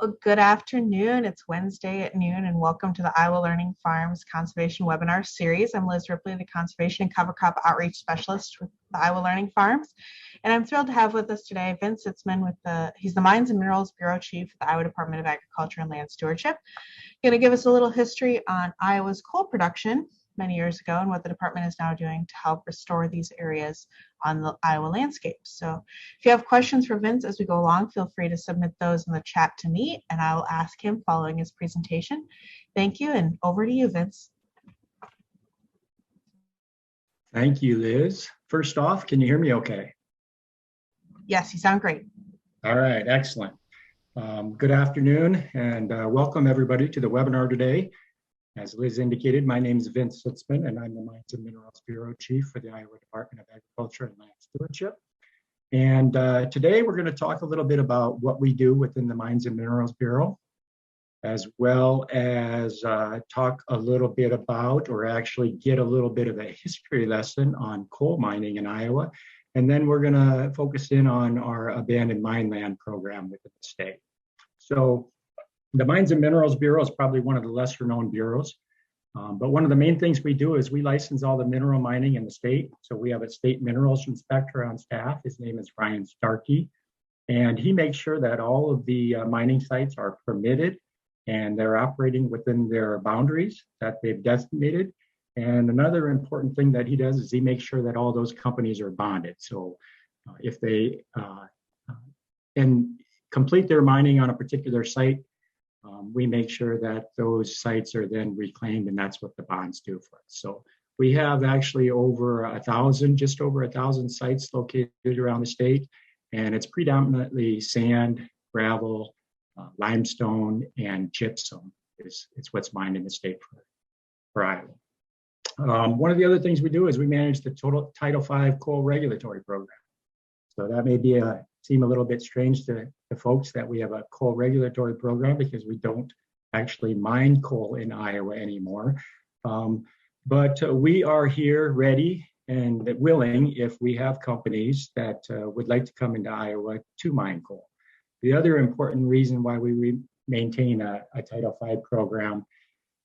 Well, good afternoon. It's Wednesday at noon, and welcome to the Iowa Learning Farms Conservation Webinar Series. I'm Liz Ripley, the Conservation and Cover Crop Outreach Specialist with the Iowa Learning Farms, and I'm thrilled to have with us today Vince Sitzmann. He's the Mines and Minerals Bureau Chief at the Iowa Department of Agriculture and Land Stewardship. He's going to give us a little history on Iowa's coal production many years ago and what the department is now doing to help restore these areas on the Iowa landscape. So if you have questions for Vince as we go along, feel free to submit those in the chat to me, and I will ask him following his presentation. Thank you, and over to you, Vince. Thank you, Liz. First off, can you hear me okay? Yes, you sound great. All right, excellent. Good afternoon, and welcome everybody to the webinar today. As Liz indicated, my name is Vince Sitzmann, and I'm the Mines and Minerals Bureau Chief for the Iowa Department of Agriculture and Land Stewardship. And today we're going to talk a little bit about what we do within the Mines and Minerals Bureau, as well as talk a little bit about, or actually get a little bit of a history lesson on coal mining in Iowa. And then we're going to focus in on our abandoned mine land program within the state. So the Mines and Minerals Bureau is probably one of the lesser known bureaus, but one of the main things we do is we license all the mineral mining in the state. So we have a state minerals inspector on staff. His name is Ryan Starkey, and he makes sure that all of the mining sites are permitted and they're operating within their boundaries that they've designated. And another important thing that he does is he makes sure that all those companies are bonded. So if they complete their mining on a particular site, we make sure that those sites are then reclaimed, and that's what the bonds do for us. So we have actually just over 1,000 sites located around the state, and it's predominantly sand, gravel, limestone, and gypsum. It's what's mined in the state for Iowa. One of the other things we do is we manage the total Title V coal regulatory program. So that may seem a little bit strange to folks that we have a coal regulatory program, because we don't actually mine coal in Iowa anymore. But we are here ready and willing if we have companies that would like to come into Iowa to mine coal. The other important reason why we maintain a Title V program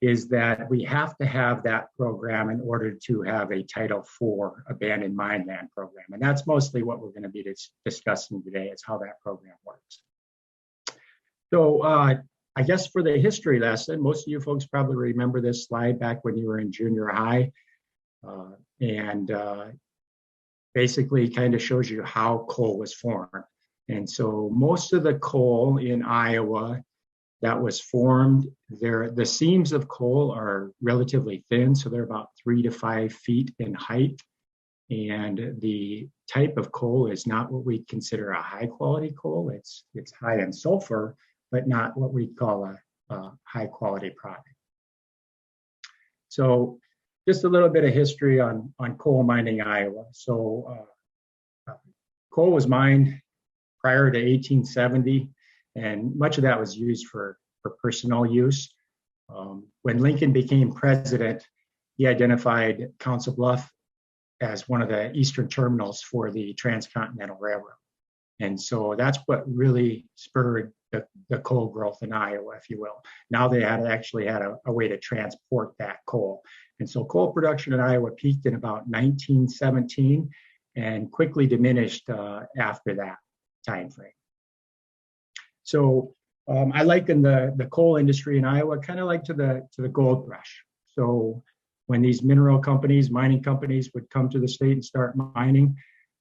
is that we have to have that program in order to have a Title IV abandoned mine land program. And that's mostly what we're going to be discussing today, is how that program works. So I guess for the history lesson, most of you folks probably remember this slide back when you were in junior high. And basically kind of shows you how coal was formed. And so most of the coal in Iowa that was formed, the seams of coal are relatively thin, so they're about 3 to 5 feet in height. And the type of coal is not what we consider a high quality coal. It's high in sulfur, but not what we call a high quality product. So just a little bit of history on coal mining Iowa. So coal was mined prior to 1870. And much of that was used for personal use. When Lincoln became president, he identified Council Bluff as one of the eastern terminals for the Transcontinental Railroad. And so that's what really spurred the coal growth in Iowa, if you will. Now they actually had a way to transport that coal. And so coal production in Iowa peaked in about 1917 and quickly diminished after that time frame. So I liken the coal industry in Iowa kind of like to the gold rush. So when these mineral companies, mining companies would come to the state and start mining,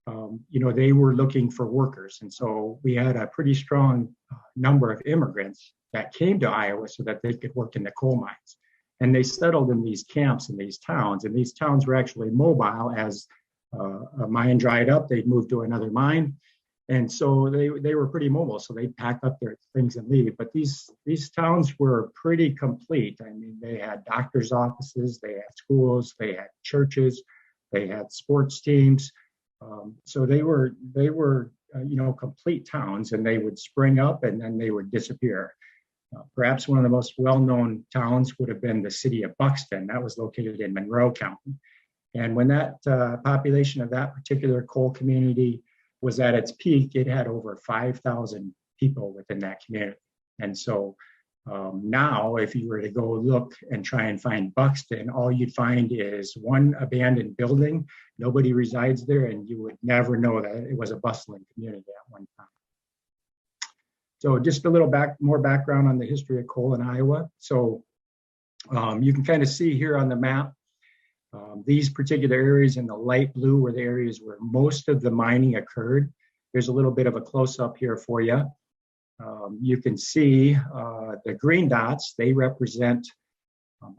they were looking for workers. And so we had a pretty strong number of immigrants that came to Iowa so that they could work in the coal mines. And they settled in these camps in these towns. And these towns were actually mobile. As a mine dried up, they'd move to another mine. And so they were pretty mobile, so they'd pack up their things and leave. But these towns were pretty complete. I mean, they had doctors' offices, they had schools, they had churches, they had sports teams. So they were complete towns, and they would spring up and then they would disappear. Perhaps one of the most well-known towns would have been the city of Buxton. That was located in Monroe County. And when that population of that particular coal community was at its peak, it had over 5,000 people within that community. And so now, if you were to go look and try and find Buxton, all you'd find is one abandoned building. Nobody resides there, and you would never know that it was a bustling community at one time. So just a little more background on the history of coal in Iowa. So you can kind of see here on the map, these particular areas in the light blue were the areas where most of the mining occurred. There's a little bit of a close-up here for you. You can see the green dots, they represent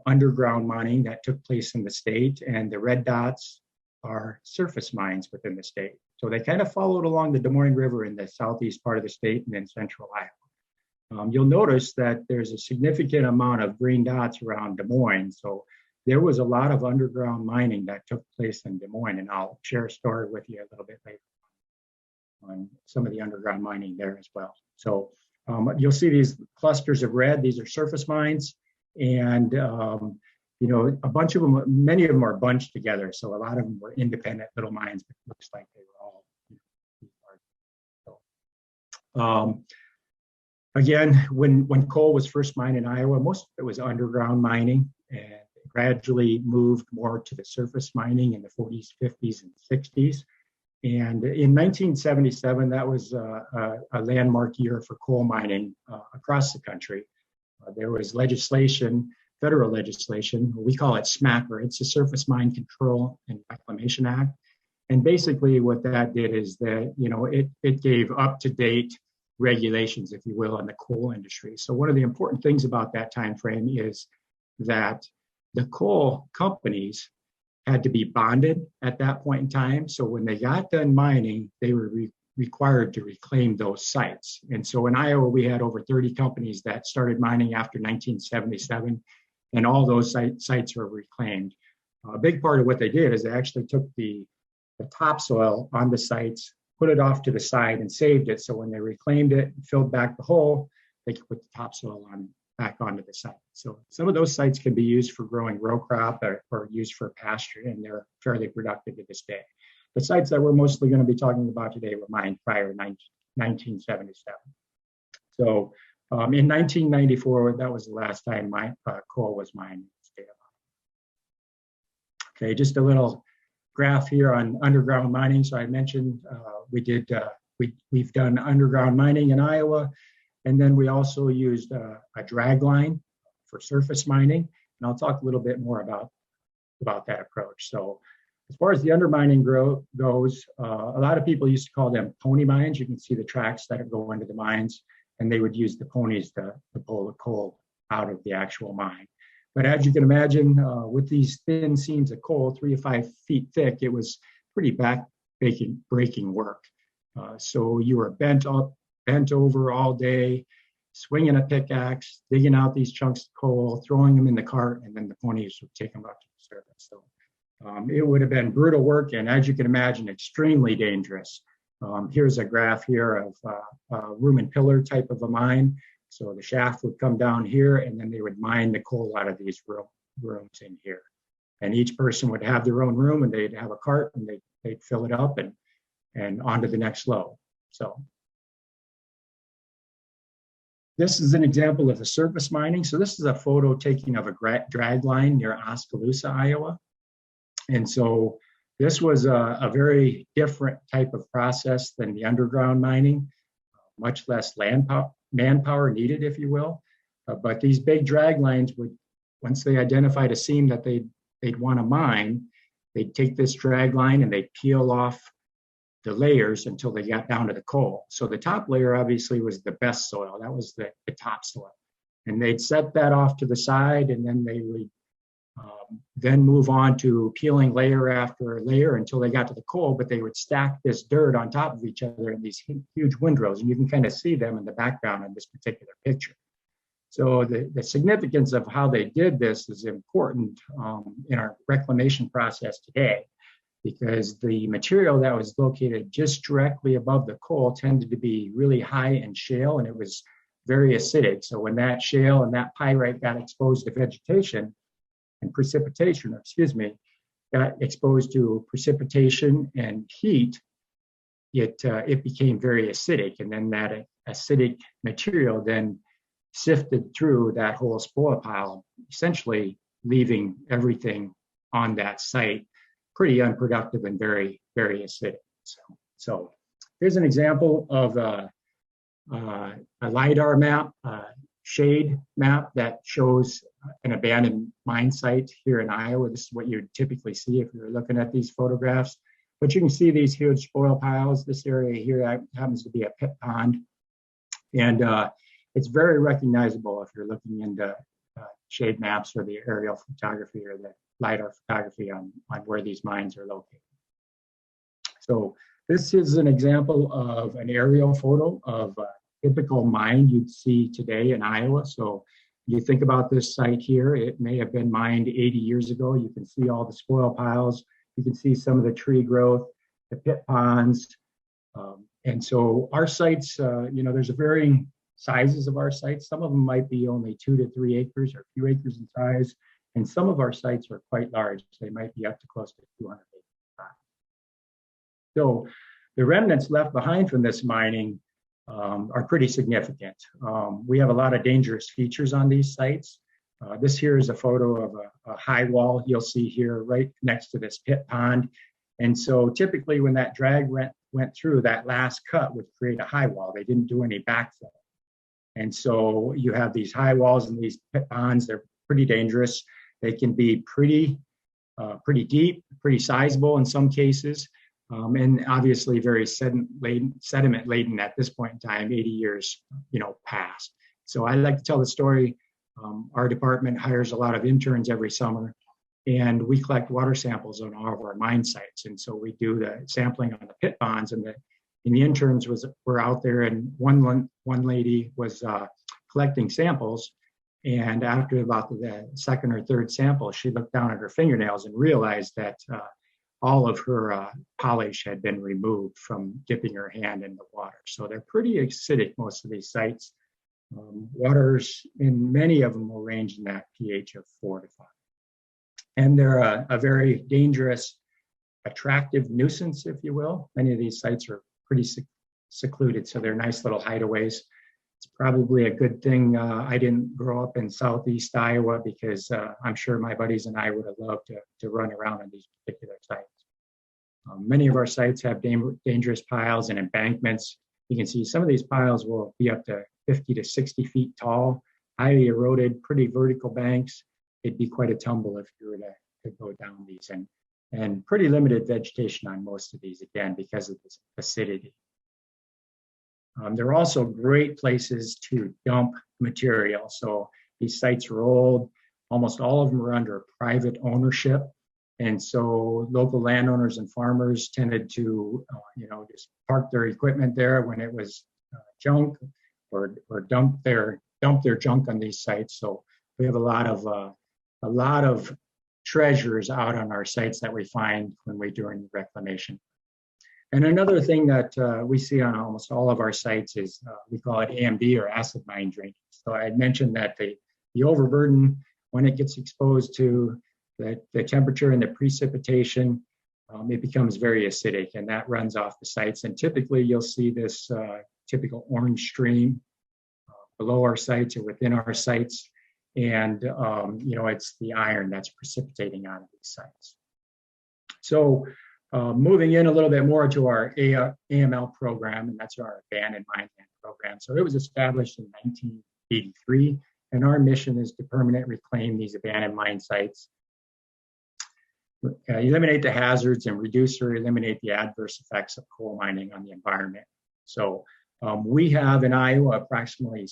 underground mining that took place in the state, and the red dots are surface mines within the state. So they kind of followed along the Des Moines River in the southeast part of the state and then central Iowa. You'll notice that there's a significant amount of green dots around Des Moines. So there was a lot of underground mining that took place in Des Moines, and I'll share a story with you a little bit later on some of the underground mining there as well. So you'll see these clusters of red, these are surface mines, and you know, a bunch of them, many of them are bunched together. So a lot of them were independent little mines, but it looks like they were all, you know, so, again, when coal was first mined in Iowa, most of it was underground mining, and gradually moved more to the surface mining in the 40s, 50s, and 60s. And in 1977, that was a landmark year for coal mining across the country. There was legislation, federal legislation, we call it SMACR, it's the Surface Mine Control and Reclamation Act. And basically what that did is that, you know, it gave up-to-date regulations, if you will, on the coal industry. So one of the important things about that time frame is that the coal companies had to be bonded at that point in time. So when they got done mining, they were required to reclaim those sites. And so in Iowa, we had over 30 companies that started mining after 1977, and all those sites were reclaimed. A big part of what they did is they actually took the topsoil on the sites, put it off to the side, and saved it. So when they reclaimed it, filled back the hole, they could put the topsoil back onto the site. So some of those sites can be used for growing row crop or used for pasture, and they're fairly productive to this day. The sites that we're mostly going to be talking about today were mined prior to 1977. So in 1994, that was the last time coal was mined in the state of Iowa. Okay, just a little graph here on underground mining. So I mentioned we've done underground mining in Iowa. And then we also used a drag line for surface mining. And I'll talk a little bit more about that approach. So as far as the undermining goes, a lot of people used to call them pony mines. You can see the tracks that go into the mines, and they would use the ponies to pull the coal out of the actual mine. But as you can imagine, with these thin seams of coal, 3 to 5 feet thick, it was pretty breaking work. So you were bent over all day, swinging a pickaxe, digging out these chunks of coal, throwing them in the cart, and then the ponies would take them up to the surface. So it would have been brutal work, and as you can imagine, extremely dangerous. Here's a graph here of a room and pillar type of a mine. So the shaft would come down here, and then they would mine the coal out of these rooms in here. And each person would have their own room, and they'd have a cart, and they'd fill it up and on to the next load. So this is an example of the surface mining. So this is a photo taking of a drag line near Oskaloosa, Iowa. And so this was a very different type of process than the underground mining, much less manpower needed, if you will. But these big drag lines would, once they identified a seam that they'd want to mine, they'd take this drag line and they'd peel off the layers until they got down to the coal. So the top layer obviously was the best soil. That was the top soil. And they'd set that off to the side, and then they would then move on to peeling layer after layer until they got to the coal, but they would stack this dirt on top of each other in these huge windrows. And you can kind of see them in the background in this particular picture. So the significance of how they did this is important in our reclamation process today, because the material that was located just directly above the coal tended to be really high in shale, and it was very acidic. So when that shale and that pyrite got exposed to vegetation and precipitation, got exposed to precipitation and heat, it became very acidic. And then that acidic material then sifted through that whole spoil pile, essentially leaving everything on that site pretty unproductive and very, very acidic. So here's an example of a LiDAR map, shade map that shows an abandoned mine site here in Iowa. This is what you'd typically see if you're looking at these photographs. But you can see these huge spoil piles. This area here happens to be a pit pond. And it's very recognizable if you're looking into shade maps or the aerial photography or the LiDAR photography on where these mines are located. So this is an example of an aerial photo of a typical mine you'd see today in Iowa. So you think about this site here, it may have been mined 80 years ago. You can see all the spoil piles. You can see some of the tree growth, the pit ponds. And so our sites, there's a varying sizes of our sites. Some of them might be only 2 to 3 acres or a few acres in size. And some of our sites are quite large. They might be up to close to 200 acres. So the remnants left behind from this mining are pretty significant. We have a lot of dangerous features on these sites. This here is a photo of a high wall you'll see here right next to this pit pond. And so typically when that drag went through, that last cut would create a high wall. They didn't do any backfill. And so you have these high walls and these pit ponds. They're pretty dangerous. They can be pretty deep, pretty sizable in some cases, and obviously very sediment laden at this point in time, 80 years, past. So I like to tell the story. Our department hires a lot of interns every summer, and we collect water samples on all of our mine sites. And so we do the sampling on the pit ponds, and the interns were out there, and one lady was collecting samples. And after about the second or third sample, she looked down at her fingernails and realized that all of her polish had been removed from dipping her hand in the water. So they're pretty acidic, most of these sites. Waters in many of them will range in that pH of 4 to 5. And they're a very dangerous, attractive nuisance, if you will. Many of these sites are pretty secluded, so they're nice little hideaways. It's probably a good thing I didn't grow up in southeast Iowa, because I'm sure my buddies and I would have loved to run around on these particular sites. Many of our sites have dangerous piles and embankments. You can see some of these piles will be up to 50 to 60 feet tall, highly eroded, pretty vertical banks. It'd be quite a tumble if you were to go down these, and pretty limited vegetation on most of these, again, because of this acidity. They're also great places to dump material. So these sites are old. Almost all of them are under private ownership. And so local landowners and farmers tended to, just park their equipment there when it was junk, or dump their junk on these sites. So we have a lot of treasures out on our sites that we find when we're doing reclamation. And another thing that we see on almost all of our sites is we call it AMD, or acid mine drainage. So I had mentioned that the overburden, when it gets exposed to the temperature and the precipitation, it becomes very acidic, and that runs off the sites. And typically you'll see this typical orange stream below our sites or within our sites. And, it's the iron that's precipitating out of these sites. So moving in a little bit more to our AML program, and that's our Abandoned Mine Land program. So it was established in 1983, and our mission is to permanently reclaim these abandoned mine sites, eliminate the hazards, and reduce or eliminate the adverse effects of coal mining on the environment. So we have in Iowa approximately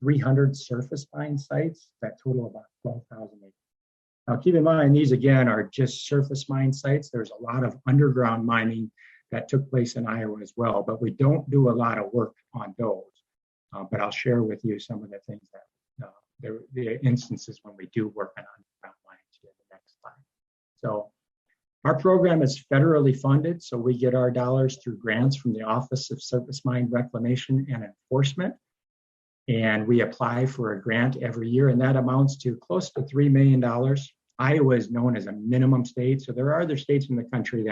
300 surface mine sites that total about 12,000 acres. Now, keep in mind, these again are just surface mine sites. There's a lot of underground mining that took place in Iowa as well, but we don't do a lot of work on those. But I'll share with you some of the things that the instances when we do work on underground mines here in the next slide. So our program is federally funded, so we get our dollars through grants from the Office of Surface Mine Reclamation and Enforcement. And we apply for a grant every year, and that amounts to close to $3 million. Iowa is known as a minimum state, so there are other states in the country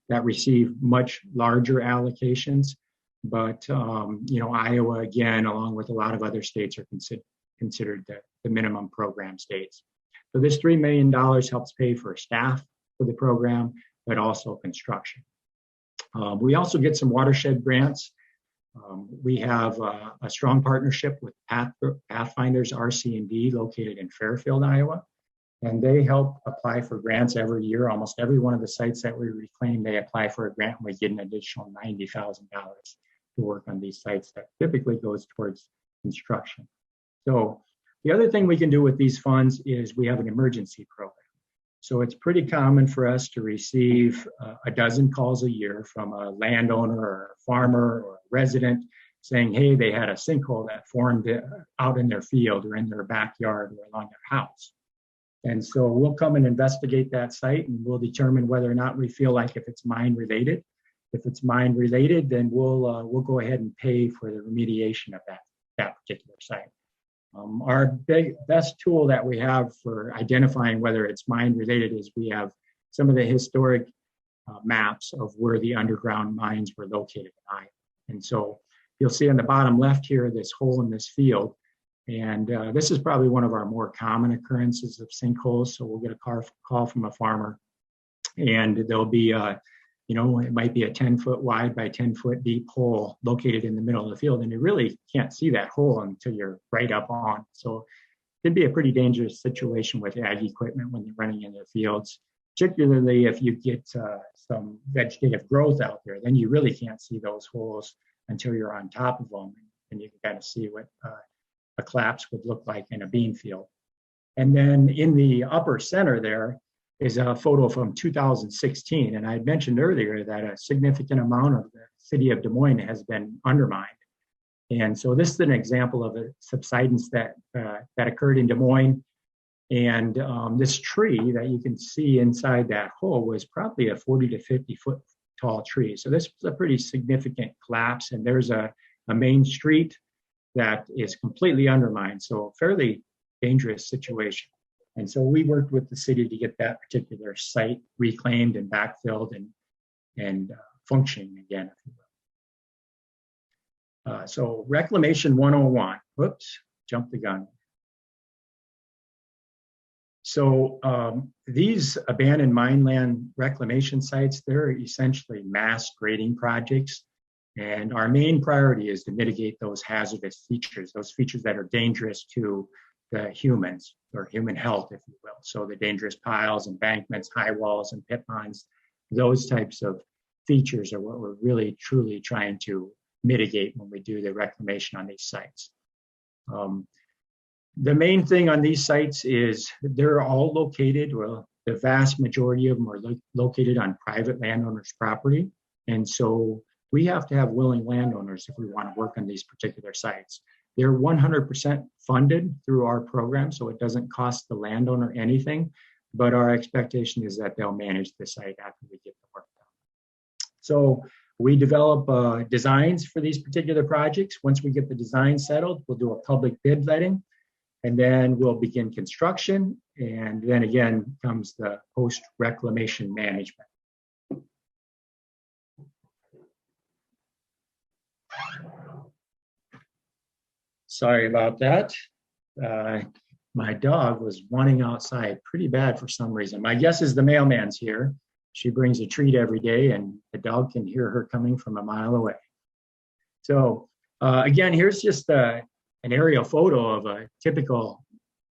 that receive much larger allocations. But Iowa, again, along with a lot of other states, are considered the minimum program states. So this $3 million helps pay for staff for the program, but also construction. We also get some watershed grants. We have a strong partnership with Pathfinders RC&D located in Fairfield, Iowa, and they help apply for grants every year. Almost every one of the sites that we reclaim, they apply for a grant and we get an additional $90,000 to work on these sites that typically goes towards construction. So the other thing we can do with these funds is we have an emergency program. So it's pretty common for us to receive a dozen calls a year from a landowner or a farmer or a resident saying, hey, they had a sinkhole that formed out in their field or in their backyard or along their house. And so we'll come and investigate that site and we'll determine whether or not we feel like if it's mine related. If it's mine related, then we'll go ahead and pay for the remediation of that particular site. Our best tool that we have for identifying whether it's mine related is we have some of the historic maps of where the underground mines were located in Iowa. And so you'll see on the bottom left here, this hole in this field. And this is probably one of our more common occurrences of sinkholes. So we'll get a call from a farmer and there'll be it might be a 10-foot wide by 10-foot deep hole located in the middle of the field. And you really can't see that hole until you're right up on. So it could be a pretty dangerous situation with ag equipment when they're running in their fields, particularly if you get some vegetative growth out there, then you really can't see those holes until you're on top of them. And you can kind of see what a collapse would look like in a bean field. And then in the upper center there, is a photo from 2016. And I had mentioned earlier that a significant amount of the city of Des Moines has been undermined. And so this is an example of a subsidence that occurred in Des Moines. And this tree that you can see inside that hole was probably a 40 to 50 foot tall tree. So this was a pretty significant collapse. And there's a main street that is completely undermined. So fairly dangerous situation. And so we worked with the city to get that particular site reclaimed and backfilled and functioning again, if you will. So Reclamation 101, whoops, jumped the gun. So these abandoned mine land reclamation sites, they're essentially mass grading projects. And our main priority is to mitigate those hazardous features, those features that are dangerous to the humans or human health, if you will. So the dangerous piles, embankments, high walls, and pit ponds, those types of features are what we're really, truly trying to mitigate when we do the reclamation on these sites. The main thing on these sites is they're all located, well, the vast majority of them are located on private landowners' property. And so we have to have willing landowners if we want to work on these particular sites. They're 100% funded through our program, so it doesn't cost the landowner anything, but our expectation is that they'll manage the site after we get the work done. So we develop designs for these particular projects. Once we get the design settled, we'll do a public bid letting, and then we'll begin construction, and then again comes the post-reclamation management. Sorry about that. My dog was wanting outside pretty bad for some reason. My guess is the mailman's here. She brings a treat every day and the dog can hear her coming from a mile away. So again, here's just an aerial photo of a typical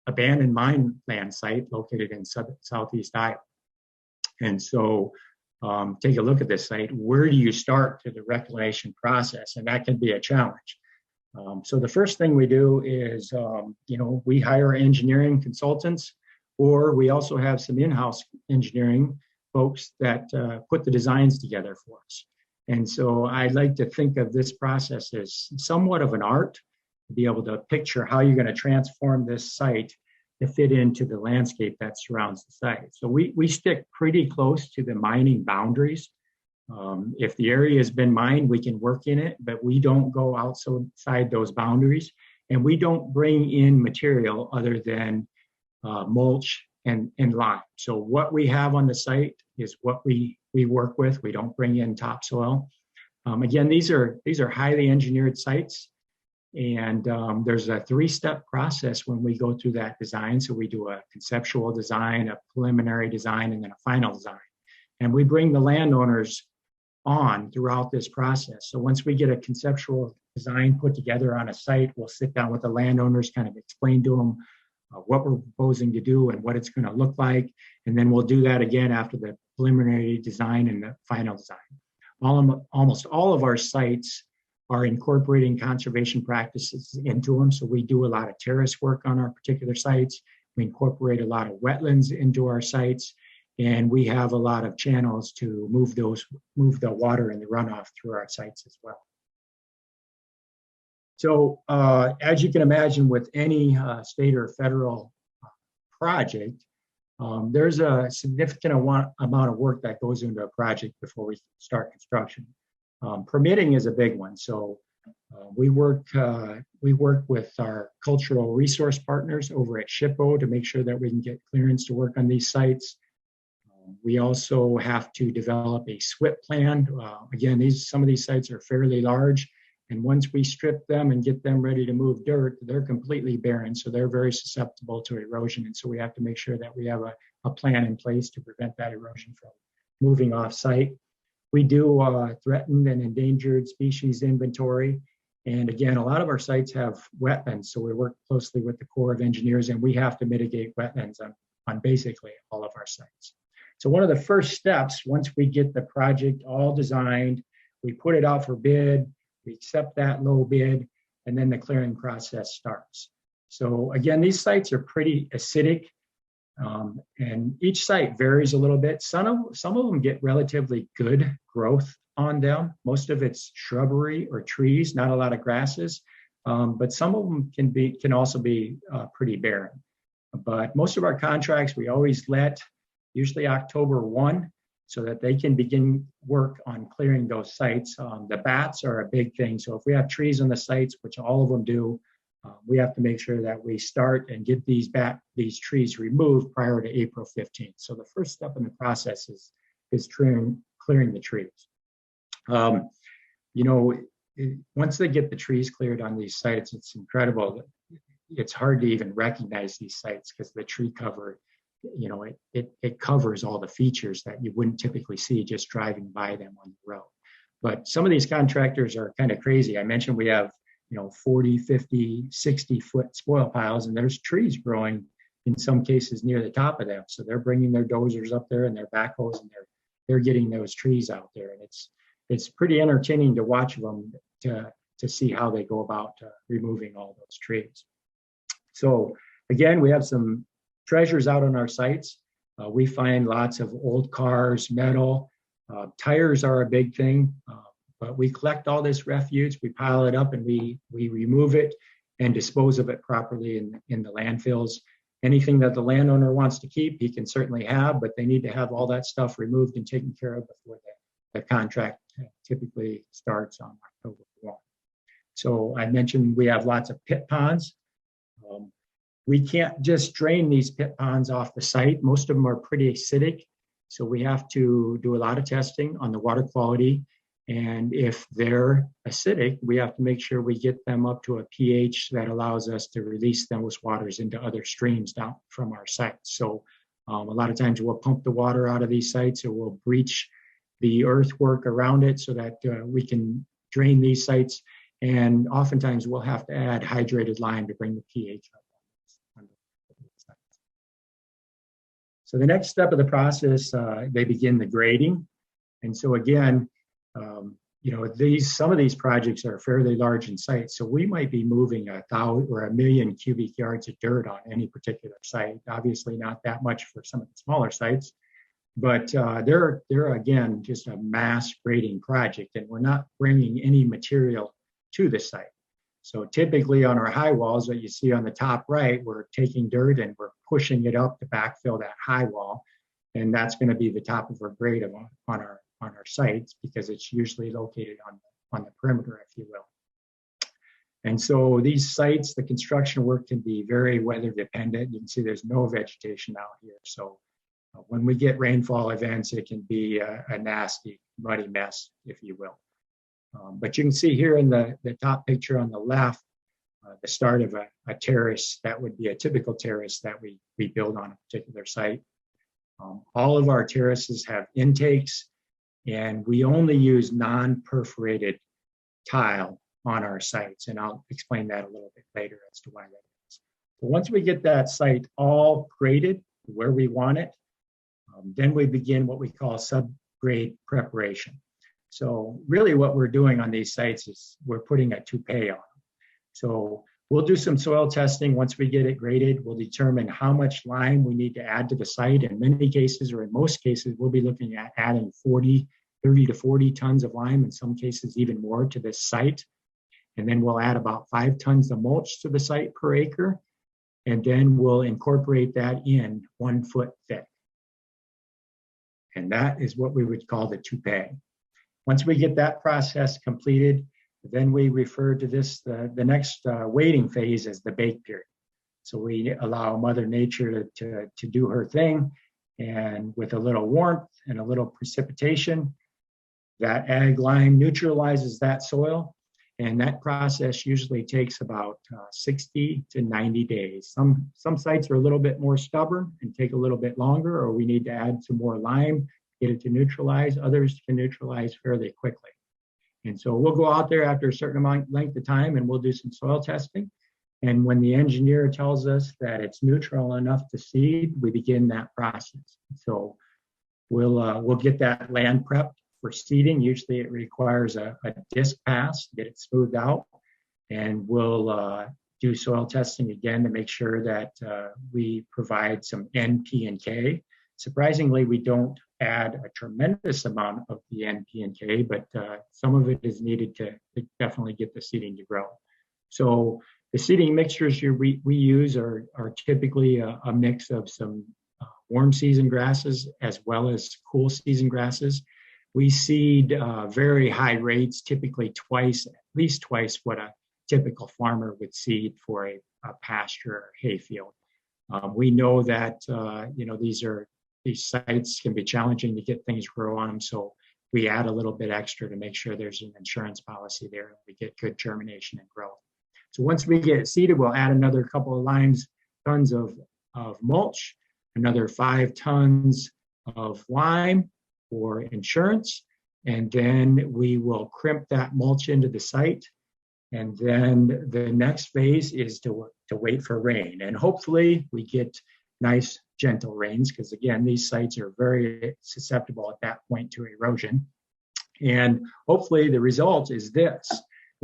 abandoned mine land site located in southeast Iowa. And so take a look at this site. Where do you start to the reclamation process? And that can be a challenge. So the first thing we do is, we hire engineering consultants, or we also have some in-house engineering folks that put the designs together for us. And so I like to think of this process as somewhat of an art, to be able to picture how you're going to transform this site to fit into the landscape that surrounds the site. So we stick pretty close to the mining boundaries. If the area has been mined, we can work in it, but we don't go outside those boundaries, and we don't bring in material other than mulch and lime. So what we have on the site is what we work with. We don't bring in topsoil. Again, these are highly engineered sites, And there's a 3-step process when we go through that design. So we do a conceptual design, a preliminary design, and then a final design. And we bring the landowners on throughout this process. So once we get a conceptual design put together on a site, we'll sit down with the landowners, kind of explain to them what we're proposing to do and what it's going to look like. And then we'll do that again after the preliminary design and the final design. Almost all of our sites are incorporating conservation practices into them. So we do a lot of terrace work on our particular sites. We incorporate a lot of wetlands into our sites. And we have a lot of channels to move the water and the runoff through our sites as well. So as you can imagine, with any state or federal project, there's a significant amount of work that goes into a project before we start construction. Permitting is a big one. So we work with our cultural resource partners over at SHPO to make sure that we can get clearance to work on these sites. We also have to develop a SWIP plan. Again, some of these sites are fairly large, and once we strip them and get them ready to move dirt, they're completely barren, so they're very susceptible to erosion. And so we have to make sure that we have a plan in place to prevent that erosion from moving off site. We do threatened and endangered species inventory. And again, a lot of our sites have wetlands, so we work closely with the Corps of Engineers, and we have to mitigate wetlands on basically all of our sites. So one of the first steps, once we get the project all designed, we put it out for bid, we accept that low bid, and then the clearing process starts. So again, these sites are pretty acidic, and each site varies a little bit. Some of them get relatively good growth on them. Most of it's shrubbery or trees, not a lot of grasses, but some of them can also be pretty barren. But most of our contracts, we always let usually October 1, so that they can begin work on clearing those sites. The bats are a big thing. So if we have trees on the sites, which all of them do, we have to make sure that we start and get these trees removed prior to April 15th. So the first step in the process is clearing the trees. Once they get the trees cleared on these sites, it's incredible. It's hard to even recognize these sites because the tree cover, it covers all the features that you wouldn't typically see just driving by them on the road. But some of these contractors are kind of crazy. I mentioned we have 40, 50, 60-foot spoil piles, and there's trees growing in some cases near the top of them. So they're bringing their dozers up there and their backhoes, and they're getting those trees out there. And it's pretty entertaining to watch them to see how they go about removing all those trees. So again, we have some treasures out on our sites. We find lots of old cars, metal, tires are a big thing. But we collect all this refuse, we pile it up, and we remove it and dispose of it properly in the landfills. Anything that the landowner wants to keep, he can certainly have, but they need to have all that stuff removed and taken care of before the contract typically starts on October 1. So I mentioned we have lots of pit ponds. We can't just drain these pit ponds off the site. Most of them are pretty acidic, so we have to do a lot of testing on the water quality. And if they're acidic, we have to make sure we get them up to a pH that allows us to release those waters into other streams down from our sites. So a lot of times we'll pump the water out of these sites, or we'll breach the earthwork around it so that we can drain these sites. And oftentimes we'll have to add hydrated lime to bring the pH up. So the next step of the process, they begin the grading. And so again, some of these projects are fairly large in size, so we might be moving 1,000 or 1,000,000 cubic yards of dirt on any particular site. Obviously, not that much for some of the smaller sites, but they're again just a mass grading project, and we're not bringing any material to the site. So typically on our high walls that you see on the top right, we're taking dirt and we're pushing it up to backfill that high wall, and that's going to be the top of our grade on our sites, because it's usually located on the perimeter, if you will. And so these sites, the construction work can be very weather dependent. You can see there's no vegetation out here. So when we get rainfall events, it can be a nasty, muddy mess, if you will. But you can see here in the top picture on the left, the start of a terrace that would be a typical terrace that we build on a particular site. All of our terraces have intakes, and we only use non-perforated tile on our sites, and I'll explain that a little bit later as to why that is. But once we get that site all graded where we want it, then we begin what we call subgrade preparation. So really what we're doing on these sites is we're putting a toupee on them. So we'll do some soil testing. Once we get it graded, we'll determine how much lime we need to add to the site. In many cases, or in most cases, we'll be looking at adding 30 to 40 tons of lime, in some cases even more, to this site. And then we'll add about 5 tons of mulch to the site per acre. And then we'll incorporate that in 1 foot thick. And that is what we would call the toupee. Once we get that process completed, then we refer to this, the next waiting phase, as the bake period. So we allow Mother Nature to do her thing, and with a little warmth and a little precipitation, that ag lime neutralizes that soil, and that process usually takes about 60 to 90 days. Some sites are a little bit more stubborn and take a little bit longer, or we need to add some more lime, get it to neutralize. Others can neutralize fairly quickly. And so we'll go out there after a certain length of time, and we'll do some soil testing. And when the engineer tells us that it's neutral enough to seed, we begin that process. So we'll get that land prepped for seeding. Usually it requires a disc pass to get it smoothed out. And we'll do soil testing again to make sure that we provide some N, P, and K. Surprisingly, we don't add a tremendous amount of the N, P, and K, but some of it is needed to definitely get the seeding to grow. So the seeding mixtures we use are typically a mix of some warm season grasses as well as cool season grasses. We seed very high rates, typically at least twice what a typical farmer would seed for a pasture or hayfield. We know that these sites can be challenging to get things grow on them, so we add a little bit extra to make sure there's an insurance policy there and we get good germination and growth. So once we get it seeded, we'll add another couple of tons of mulch, another 5 tons of lime for insurance, and then we will crimp that mulch into the site. And then the next phase is to wait for rain, and hopefully we get nice gentle rains, because again, these sites are very susceptible at that point to erosion. And hopefully the result is this.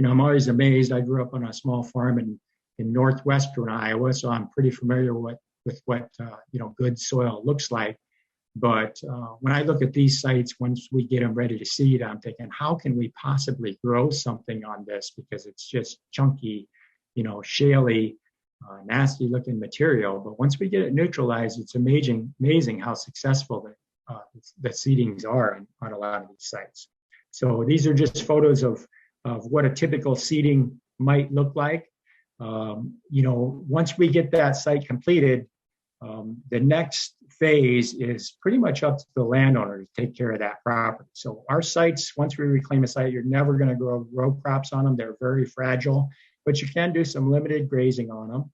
I'm always amazed. I grew up on a small farm in northwestern Iowa, so I'm pretty familiar with what good soil looks like. But when I look at these sites, once we get them ready to seed, I'm thinking, how can we possibly grow something on this? Because it's just chunky, shaly, nasty looking material. But once we get it neutralized, it's amazing how successful the seedings are on a lot of these sites. So these are just photos of what a typical seeding might look like. Once we get that site completed, the next phase is pretty much up to the landowner to take care of that property. So our sites, once we reclaim a site, you're never going to grow row crops on them. They're very fragile, but you can do some limited grazing on them,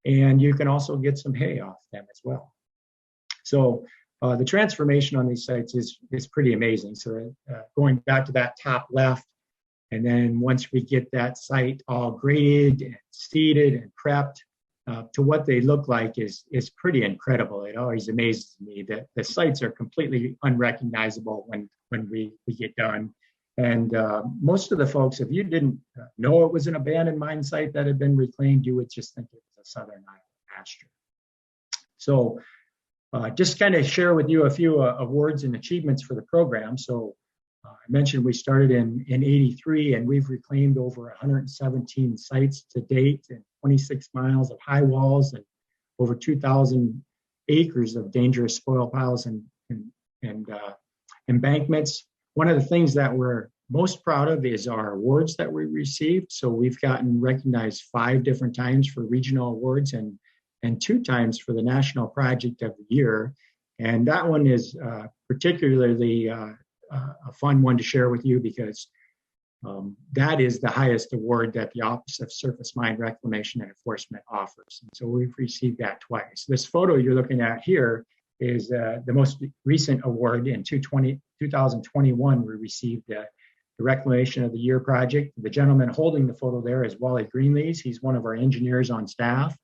and you can also get some hay off them as well. So the transformation on these sites is pretty amazing. So going back to that top left, and then once we get that site all graded and seeded and prepped, to what they look like is pretty incredible. It always amazes me that the sites are completely unrecognizable when we get done. And most of the folks, if you didn't know it was an abandoned mine site that had been reclaimed, you would just think it was a Southern Iowa pasture. So just kind of share with you a few awards and achievements for the program. So I mentioned we started in 83, and we've reclaimed over 117 sites to date, and 26 miles of high walls and over 2,000 acres of dangerous spoil piles and embankments. One of the things that we're most proud of is our awards that we received. So we've gotten recognized 5 different times for regional awards and 2 times for the National Project of the Year. And that one is particularly a fun one to share with you, because That is the highest award that the Office of Surface Mine Reclamation and Enforcement offers. And so we've received that twice. This photo you're looking at here is the most recent award. In 2021, we received the Reclamation of the Year project. The gentleman holding the photo there is Wally Greenlees. He's one of our engineers on staff,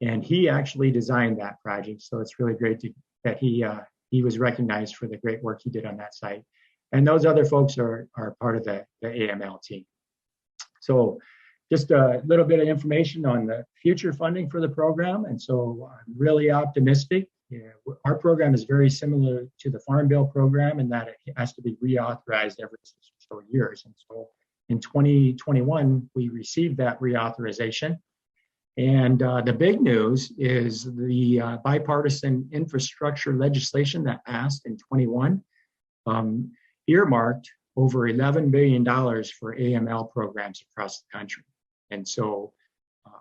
and he actually designed that project. So it's really great that he was recognized for the great work he did on that site. And those other folks are part of the AML team. So just a little bit of information on the future funding for the program. And so I'm really optimistic. Our program is very similar to the Farm Bill program in that it has to be reauthorized every 6 or so years. And so in 2021, we received that reauthorization. And the big news is the bipartisan infrastructure legislation that passed in 21 earmarked over $11 billion for AML programs across the country. And so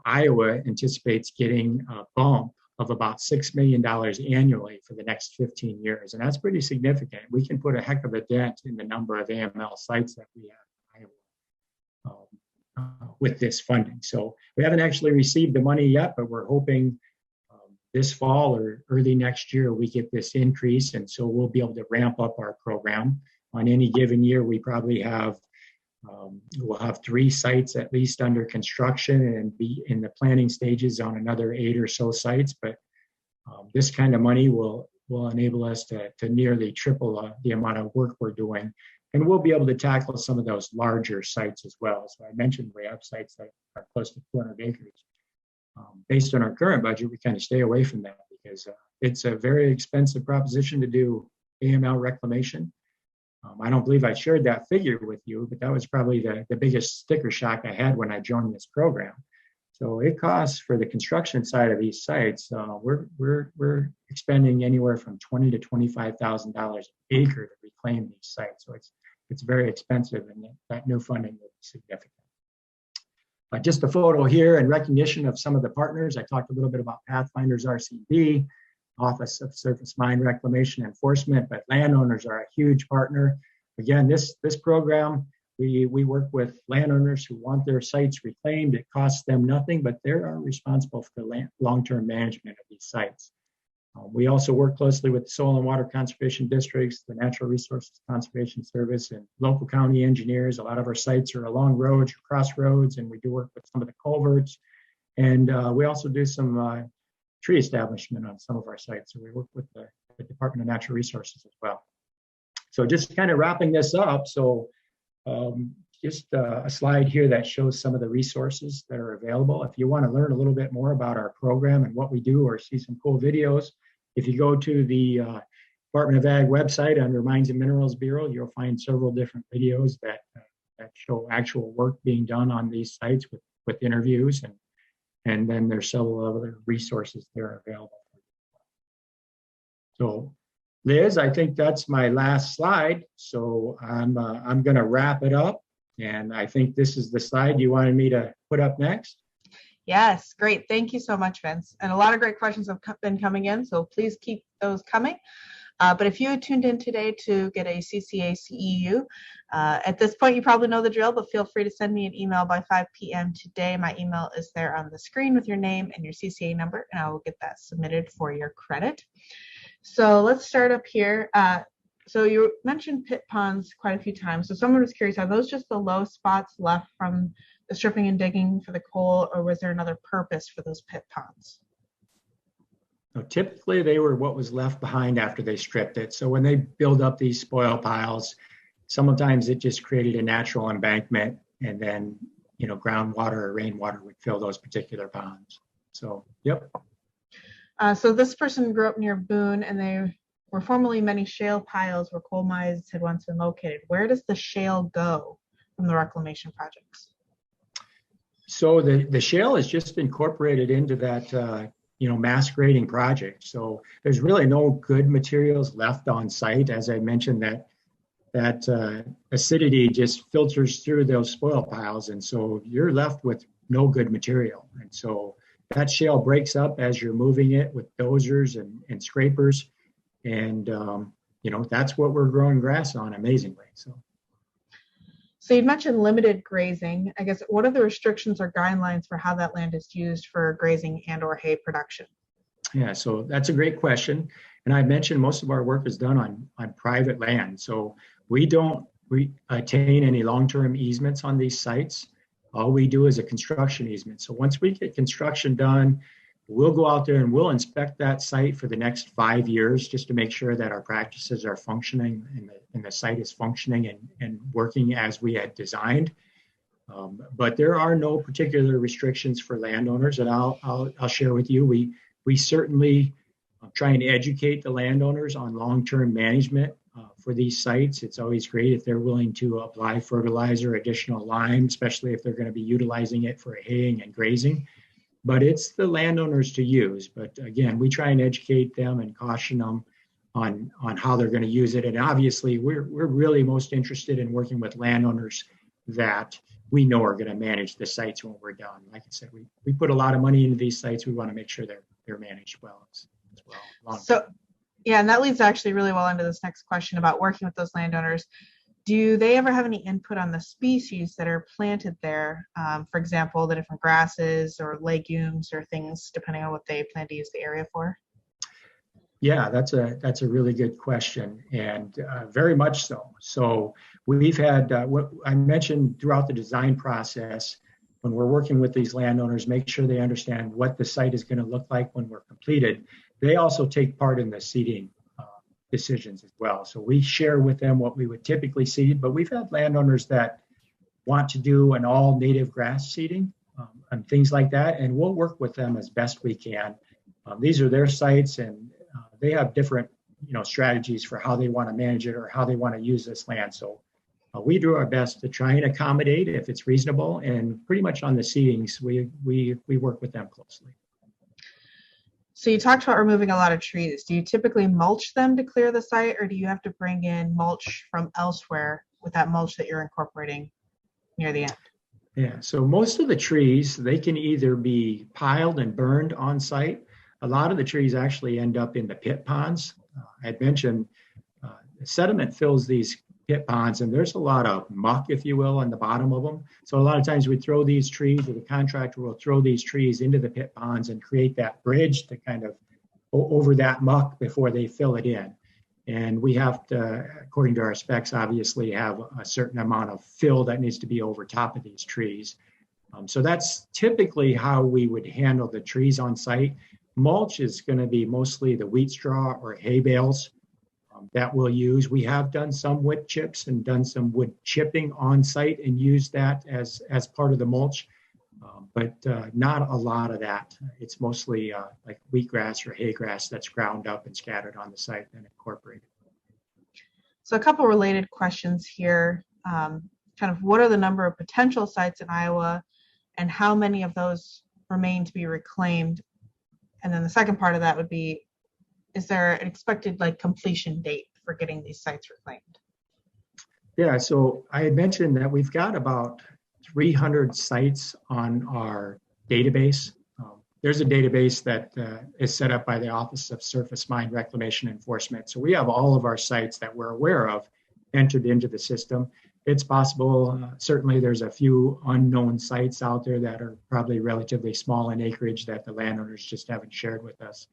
Iowa anticipates getting a bump of about $6 million annually for the next 15 years. And that's pretty significant. We can put a heck of a dent in the number of AML sites that we have in Iowa with this funding. So we haven't actually received the money yet, but we're hoping this fall or early next year we get this increase. And so we'll be able to ramp up our program. On any given year, we probably we'll have 3 sites at least under construction and be in the planning stages on another 8 or so sites. But this kind of money will enable us to nearly triple the amount of work we're doing. And we'll be able to tackle some of those larger sites as well. So I mentioned we have sites that are close to 200 acres. Based on our current budget, we kind of stay away from that because it's a very expensive proposition to do AML reclamation. I don't believe I shared that figure with you, but that was probably the biggest sticker shock I had when I joined this program. So it costs for the construction side of these sites, we're expending anywhere from $20,000 to $25,000 an acre to reclaim these sites. So it's very expensive, and that new funding will be significant. Just a photo here in recognition of some of the partners. I talked a little bit about Pathfinders RCB, Office of Surface Mine Reclamation Enforcement, but landowners are a huge partner. Again, this program, we work with landowners who want their sites reclaimed. It costs them nothing, but they are responsible for the long-term management of these sites. We also work closely with the Soil and Water Conservation Districts, the Natural Resources Conservation Service, and local county engineers. A lot of our sites are along roads or crossroads, and we do work with some of the culverts. And we also do some tree establishment on some of our sites. So we work with the Department of Natural Resources as well. So just kind of wrapping this up. So just a slide here that shows some of the resources that are available. If you want to learn a little bit more about our program and what we do or see some cool videos, if you go to the Department of Ag website under Mines and Minerals Bureau, you'll find several different videos that show actual work being done on these sites with interviews, and then there's several other resources that are available. So Liz, I think that's my last slide. So I'm going to wrap it up. And I think this is the slide you wanted me to put up next. Yes, great. Thank you so much, Vince. And a lot of great questions have been coming in, so please keep those coming. But if you tuned in today to get a CCA CEU, at this point you probably know the drill, but feel free to send me an email by 5 p.m. today. My email is there on the screen with your name and your CCA number, and I will get that submitted for your credit. So let's start up here. So you mentioned pit ponds quite a few times. So someone was curious, are those just the low spots left from the stripping and digging for the coal, or was there another purpose for those pit ponds? So typically they were what was left behind after they stripped it. So when they build up these spoil piles, sometimes it just created a natural embankment, and then groundwater or rainwater would fill those particular ponds. So yep. So this person grew up near Boone, and they were formerly many shale piles where coal mines had once been located. Where does the shale go from the reclamation projects? So the shale is just incorporated into that mass grading project. So there's really no good materials left on site. As I mentioned, that acidity just filters through those spoil piles, and so you're left with no good material. And so that shale breaks up as you're moving it with dozers and scrapers, and that's what we're growing grass on, amazingly. So So you mentioned limited grazing. I guess what are the restrictions or guidelines for how that land is used for grazing and or hay production? Yeah, so that's a great question. And I mentioned most of our work is done on private land. So we don't attain any long-term easements on these sites. All we do is a construction easement. So once we get construction done, we'll go out there and we'll inspect that site for the next 5 years just to make sure that our practices are functioning and the site is functioning and working as we had designed. But there are no particular restrictions for landowners, and I'll share with you. We certainly try and educate the landowners on long-term management for these sites. It's always great if they're willing to apply fertilizer, additional lime, especially if they're going to be utilizing it for haying and grazing. But it's the landowners to use. But again, we try and educate them and caution them on how they're going to use it. And obviously, we're really most interested in working with landowners that we know are going to manage the sites when we're done. Like I said, we put a lot of money into these sites. We want to make sure they're managed well as well. So, yeah, and that leads actually really well into this next question about working with those landowners. Do they ever have any input on the species that are planted there? For example, the different grasses or legumes or things, depending on what they plan to use the area for? Yeah, that's a really good question, and very much so. So we've had what I mentioned throughout the design process. When we're working with these landowners, make sure they understand what the site is going to look like when we're completed. They also take part in the seeding decisions as well. So we share with them what we would typically seed, but we've had landowners that want to do an all native grass seeding and things like that, and we'll work with them as best we can. These are their sites, and they have different strategies for how they want to manage it or how they want to use this land. So we do our best to try and accommodate if it's reasonable, and pretty much on the seedings, we work with them closely. So you talked about removing a lot of trees. Do you typically mulch them to clear the site, or do you have to bring in mulch from elsewhere with that mulch that you're incorporating near the end? Yeah, so most of the trees, they can either be piled and burned on site. A lot of the trees actually end up in the pit ponds. I had mentioned sediment fills these pit ponds, and there's a lot of muck, if you will, on the bottom of them. So a lot of times we throw these trees, or the contractor will throw these trees into the pit ponds and create that bridge to kind of over that muck before they fill it in. And we have to, according to our specs, obviously have a certain amount of fill that needs to be over top of these trees. So that's typically how we would handle the trees on site. Mulch is going to be mostly the wheat straw or hay bales that we'll use. We have done some wood chips and done some wood chipping on site and used that as part of the mulch, but not a lot of that. It's mostly like wheatgrass or hay grass that's ground up and scattered on the site and incorporated. So a couple related questions here. Kind of what are the number of potential sites in Iowa, and how many of those remain to be reclaimed? And then the second part of that would be, is there an expected completion date for getting these sites reclaimed? Yeah, so I had mentioned that we've got about 300 sites on our database. There's a database that is set up by the Office of Surface Mine Reclamation Enforcement. So we have all of our sites that we're aware of entered into the system. It's possible, certainly there's a few unknown sites out there that are probably relatively small in acreage that the landowners just haven't shared with us.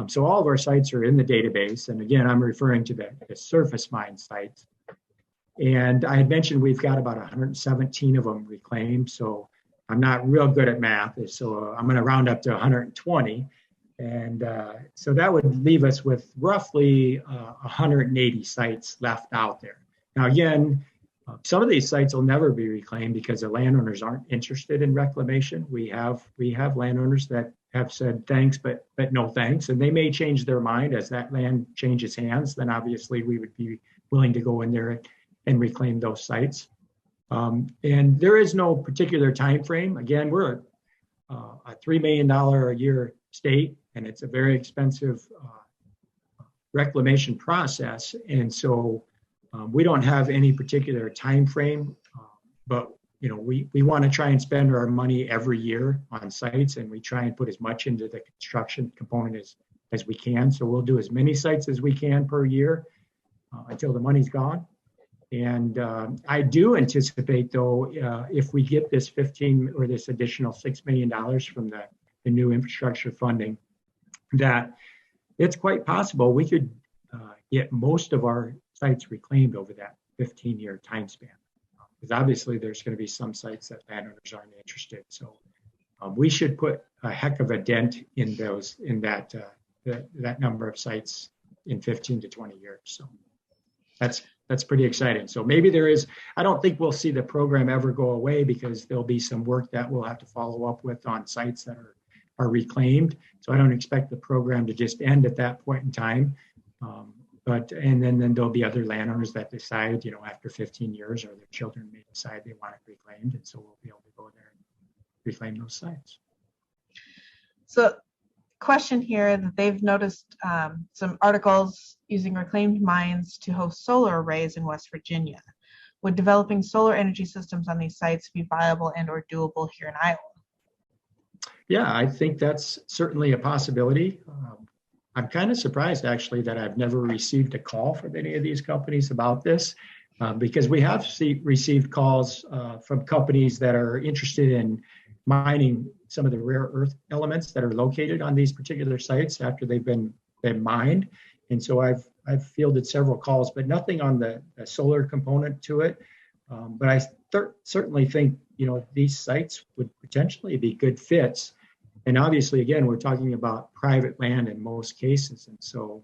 So all of our sites are in the database. And again, I'm referring to the surface mine sites. And I had mentioned we've got about 117 of them reclaimed. So I'm not real good at math. So I'm going to round up to 120. And so that would leave us with roughly 180 sites left out there. Now, again, some of these sites will never be reclaimed because the landowners aren't interested in reclamation. We have landowners that have said thanks, but no thanks, and they may change their mind as that land changes hands. Then obviously we would be willing to go in there and reclaim those sites. And there is no particular time frame. Again, we're a $3 million a year state, and it's a very expensive reclamation process, and so we don't have any particular time frame, but we want to try and spend our money every year on sites, and we try and put as much into the construction component as we can. So we'll do as many sites as we can per year until the money's gone. And I do anticipate, though, if we get this 15 or this additional $6 million from the new infrastructure funding, that it's quite possible we could get most of our sites reclaimed over that 15-year time span. Because obviously there's going to be some sites that landowners aren't interested. So we should put a heck of a dent in that number of sites in 15 to 20 years. So that's pretty exciting. So maybe there is, I don't think we'll see the program ever go away, because there'll be some work that we'll have to follow up with on sites that are reclaimed. So I don't expect the program to just end at that point in time. And then there'll be other landowners that decide, after 15 years, or their children may decide they want it reclaimed. And so we'll be able to go there and reclaim those sites. So question here that they've noticed some articles using reclaimed mines to host solar arrays in West Virginia. Would developing solar energy systems on these sites be viable and or doable here in Iowa? Yeah, I think that's certainly a possibility. I'm kind of surprised, actually, that I've never received a call from any of these companies about this, because we have received calls from companies that are interested in mining some of the rare earth elements that are located on these particular sites after they've been mined. And so I've fielded several calls, but nothing on the solar component to it. But I certainly think, these sites would potentially be good fits. And obviously, again, we're talking about private land in most cases. And so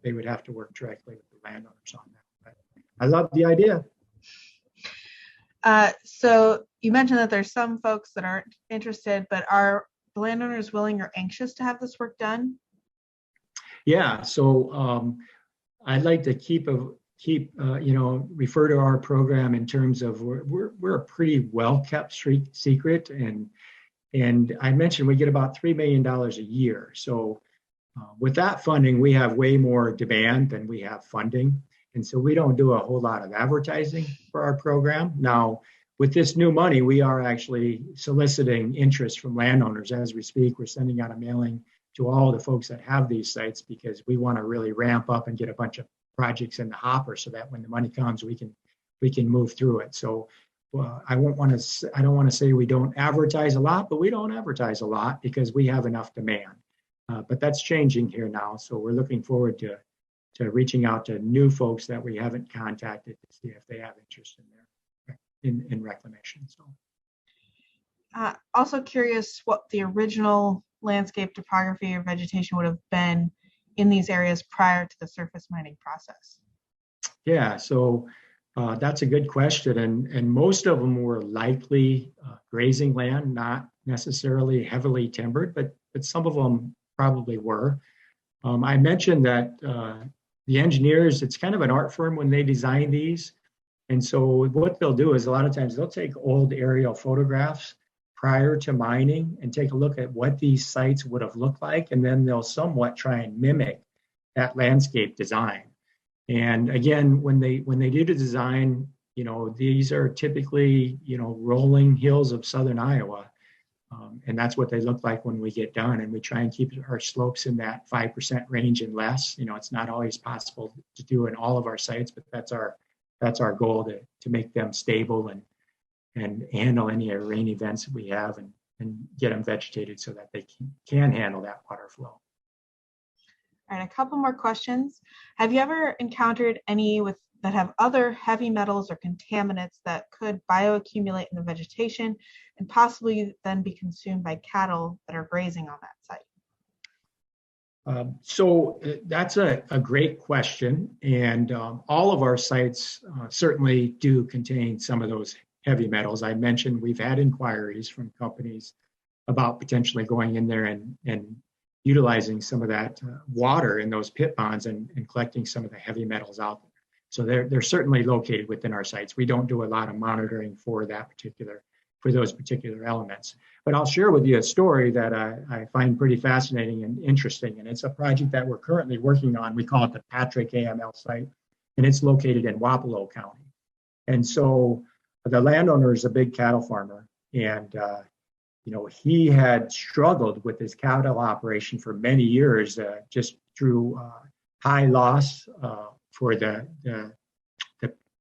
they would have to work directly with the landowners on that. But I love the idea. So you mentioned that there's some folks that aren't interested, but are the landowners willing or anxious to have this work done? Yeah, so I'd like to refer to our program in terms of we're a pretty well-kept secret, and I mentioned we get about $3 million a year. So with that funding, we have way more demand than we have funding. And so we don't do a whole lot of advertising for our program. Now, with this new money, we are actually soliciting interest from landowners as we speak. We're sending out a mailing to all the folks that have these sites, because we want to really ramp up and get a bunch of projects in the hopper so that when the money comes, we can move through it. So I don't want to say we don't advertise a lot, but we don't advertise a lot because we have enough demand. But that's changing here now. So we're looking forward to reaching out to new folks that we haven't contacted to see if they have interest in reclamation. So also curious what the original landscape topography or vegetation would have been in these areas prior to the surface mining process. Yeah, so that's a good question. And most of them were likely grazing land, not necessarily heavily timbered, but some of them probably were. I mentioned that the engineers, it's kind of an art firm when they design these. And so what they'll do is a lot of times they'll take old aerial photographs prior to mining and take a look at what these sites would have looked like. And then they'll somewhat try and mimic that landscape design. And again, when they do the design, these are typically, rolling hills of southern Iowa. And that's what they look like when we get done. And we try and keep our slopes in that 5% range and less. It's not always possible to do in all of our sites, but that's our goal, to make them stable and handle any rain events that we have and get them vegetated so that they can handle that water flow. All right, a couple more questions. Have you ever encountered any that have other heavy metals or contaminants that could bioaccumulate in the vegetation and possibly then be consumed by cattle that are grazing on that site? So that's a great question. And all of our sites certainly do contain some of those heavy metals. I mentioned we've had inquiries from companies about potentially going in there and utilizing some of that water in those pit ponds and collecting some of the heavy metals out there. So they're certainly located within our sites. We don't do a lot of monitoring for those particular elements. But I'll share with you a story that I find pretty fascinating and interesting. And it's a project that we're currently working on. We call it the Patrick AML site, and it's located in Wapello County. And so the landowner is a big cattle farmer, and he had struggled with his cattle operation for many years, just through high loss for the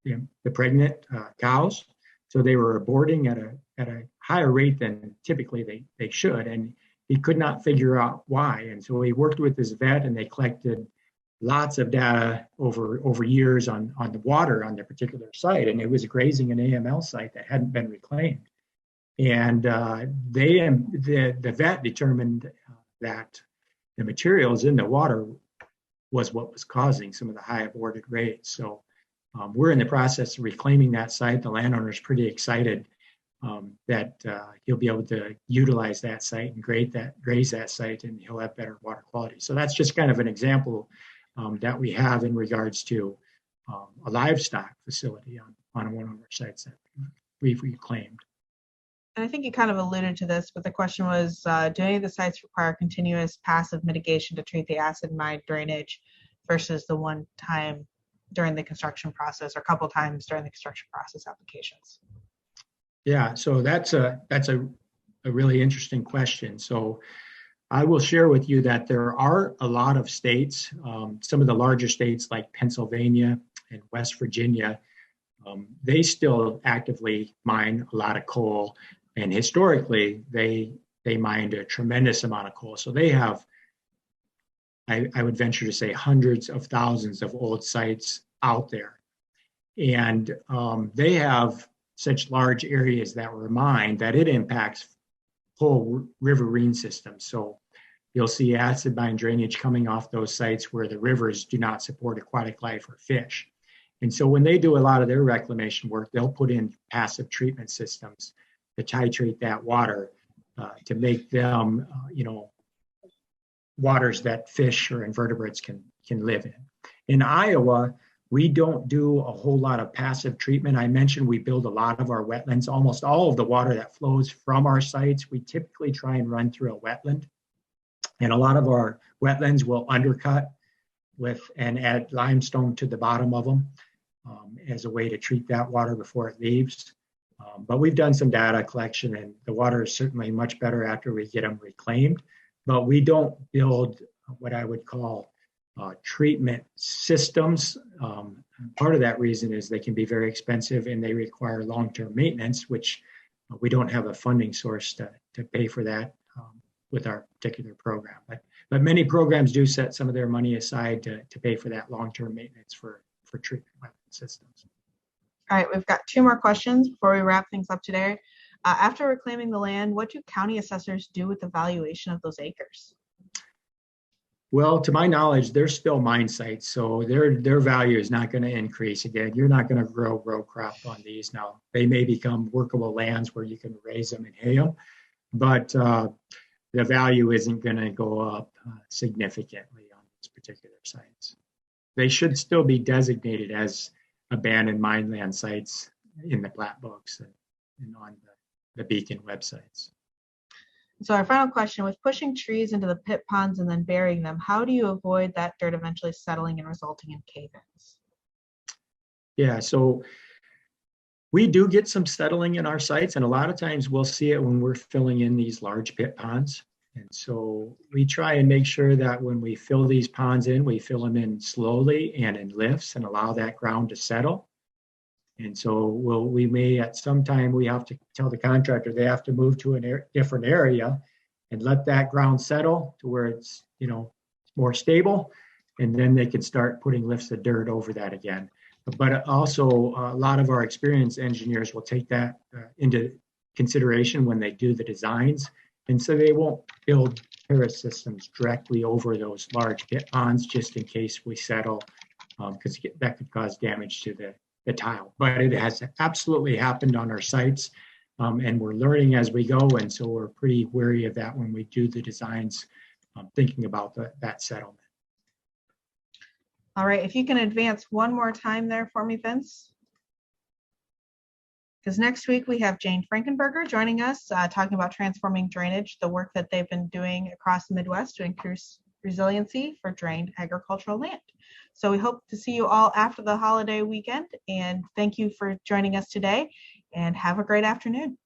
the pregnant cows. So they were aborting at a higher rate than typically they should. And he could not figure out why. And so he worked with his vet, and they collected lots of data over years on the water on their particular site. And it was grazing an AML site that hadn't been reclaimed. And the vet determined that the materials in the water was what was causing some of the high aborted rates. So we're in the process of reclaiming that site. The landowner is pretty excited that he'll be able to utilize that site and graze that site, and he'll have better water quality. So that's just kind of an example that we have in regards to a livestock facility on one of our sites that we've reclaimed. And I think you kind of alluded to this, but the question was, do any of the sites require continuous passive mitigation to treat the acid mine drainage versus the one time during the construction process, or a couple times during the construction process applications? Yeah, so that's a really interesting question. So I will share with you that there are a lot of states, some of the larger states like Pennsylvania and West Virginia, they still actively mine a lot of coal. And historically, they mined a tremendous amount of coal. So they have, I would venture to say, hundreds of thousands of old sites out there. And they have such large areas that were mined that it impacts whole riverine systems. So you'll see acid mine drainage coming off those sites where the rivers do not support aquatic life or fish. And so when they do a lot of their reclamation work, they'll put in passive treatment systems to titrate that water to make them, waters that fish or invertebrates can live in. In Iowa, we don't do a whole lot of passive treatment. I mentioned we build a lot of our wetlands. Almost all of the water that flows from our sites, we typically try and run through a wetland. And a lot of our wetlands will undercut and add limestone to the bottom of them as a way to treat that water before it leaves. But we've done some data collection, and the water is certainly much better after we get them reclaimed. But we don't build what I would call treatment systems. Part of that reason is they can be very expensive and they require long-term maintenance, which we don't have a funding source to pay for that with our particular program. But many programs do set some of their money aside to pay for that long-term maintenance for treatment systems. All right, we've got two more questions before we wrap things up today. After reclaiming the land, what do county assessors do with the valuation of those acres? Well, to my knowledge, they're still mine sites, so their value is not going to increase. Again, you're not going to grow crop on these now. They may become workable lands where you can raise them and hay them, but the value isn't going to go up significantly on these particular sites. They should still be designated as abandoned mine land sites in the plat books and on the Beacon websites. So our final question, with pushing trees into the pit ponds and then burying them, how do you avoid that dirt eventually settling and resulting in cave-ins? Yeah, so we do get some settling in our sites, and a lot of times we'll see it when we're filling in these large pit ponds. And so we try and make sure that when we fill these ponds in, we fill them in slowly and in lifts and allow that ground to settle. And so we may at some time, we have to tell the contractor they have to move to a different area and let that ground settle to where it's, more stable. And then they can start putting lifts of dirt over that again. But also a lot of our experienced engineers will take that into consideration when they do the designs. And so they won't build terrace systems directly over those large pit ponds just in case we settle, because that could cause damage to the tile. But it has absolutely happened on our sites, and we're learning as we go. And so we're pretty wary of that when we do the designs, thinking about that settlement. All right, if you can advance one more time there for me, Vince. Because next week we have Jane Frankenberger joining us, talking about transforming drainage, the work that they've been doing across the Midwest to increase resiliency for drained agricultural land. So we hope to see you all after the holiday weekend, and thank you for joining us today, and have a great afternoon.